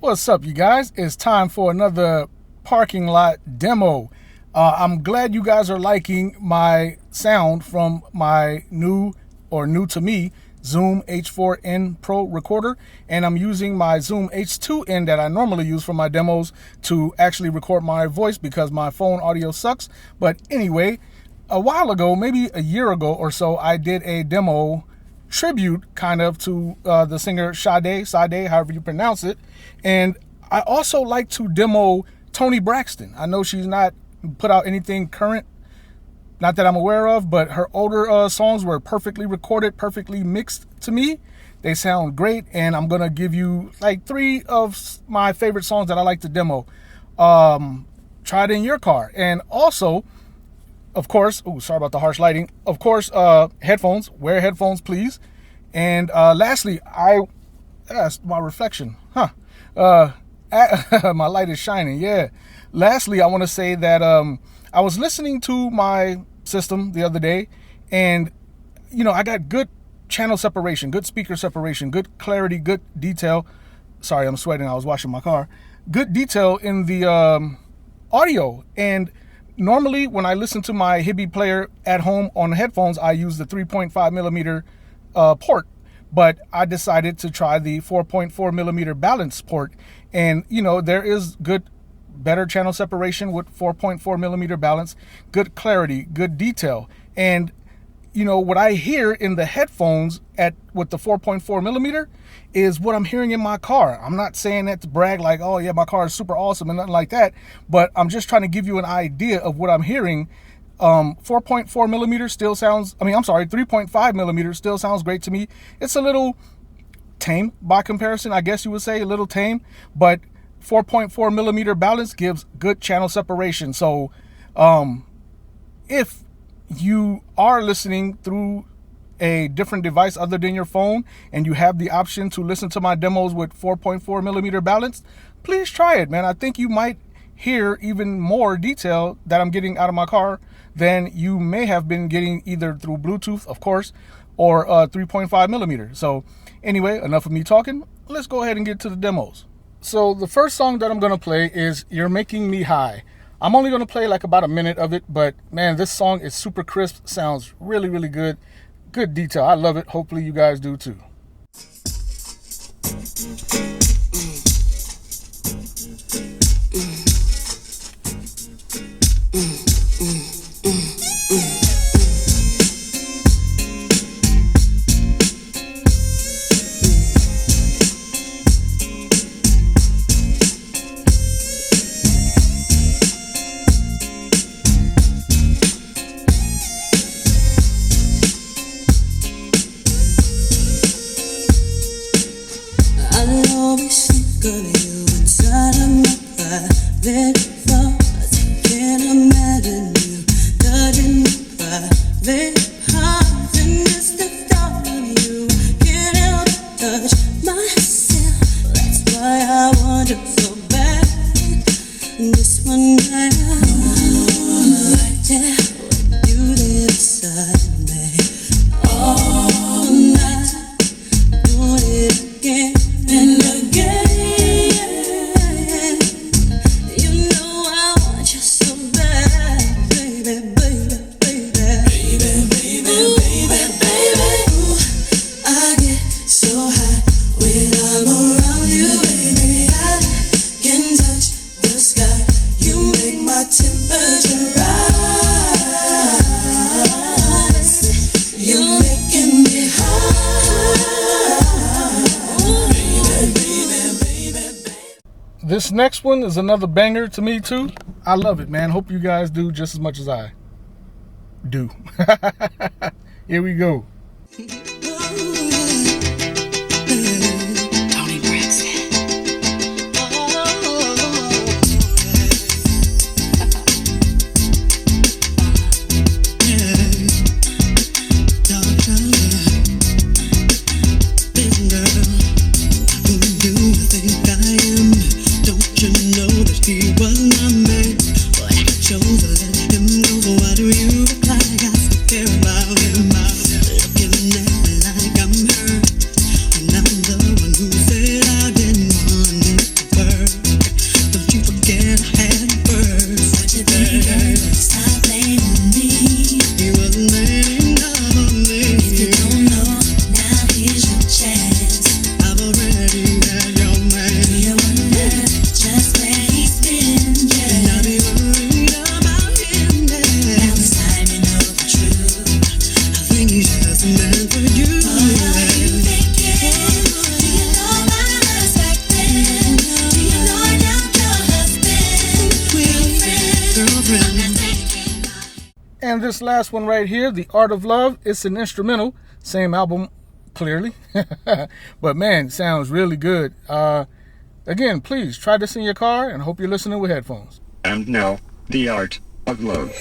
What's up, you guys? It's time for another parking lot demo. I'm glad you guys are liking my sound from my new to me Zoom H4n Pro recorder, and I'm using my Zoom H2n that I normally use for my demos to actually record my voice because my phone audio sucks. But anyway, a while ago, maybe a year ago or so, I did a demo tribute kind of to the singer Sade, however you pronounce it. And I also like to demo Toni Braxton. I know she's not put out anything current, not that I'm aware of, but her older songs were perfectly recorded, perfectly mixed to me. They sound great, and I'm gonna give you like 3 of my favorite songs that I like to demo. Try it in your car. And also, of course, sorry about the harsh lighting. Of course, headphones. Wear headphones, please. And lastly, that's my reflection. My light is shining. Yeah. Lastly, I want to say that I was listening to my system the other day, and I got good channel separation, good speaker separation, good clarity, good detail. Sorry, I'm sweating. I was washing my car. Good detail in the audio. And normally, when I listen to my Hibby player at home on headphones, I use the 3.5 millimeter port, but I decided to try the 4.4 millimeter balance port. And, there is better channel separation with 4.4 millimeter balance, good clarity, good detail. And, what I hear in the headphones with the 4.4 millimeter is what I'm hearing in my car. I'm not saying that to brag like, oh yeah, my car is super awesome and nothing like that, but I'm just trying to give you an idea of what I'm hearing. 4.4 millimeter still sounds, 3.5 millimeter still sounds great to me. It's a little tame by comparison, I guess you would say, a little tame, but 4.4 millimeter balance gives good channel separation. So if you are listening through a different device other than your phone and you have the option to listen to my demos with 4.4 millimeter balance, please try it, man. I think you might hear even more detail that I'm getting out of my car than you may have been getting either through Bluetooth, of course, or 3.5 millimeter. So anyway, enough of me talking. Let's go ahead and get to the demos. So the first song that I'm going to play is You're Making Me High. I'm only going to play like about a minute of it, but man, this song is super crisp, sounds really, really good. Good detail. I love it. Hopefully you guys do too. This next one is another banger to me too. I love it, man. Hope you guys do just as much as I do. Here we go. Toni Braxton. He was my man, but I chose to let him go. So why do you act like I still care about him? And this last one right here, The Art of Love, it's an instrumental. Same album, clearly. But man, sounds really good. Again, please try this in your car and hope you're listening with headphones. And now, The Art of Love.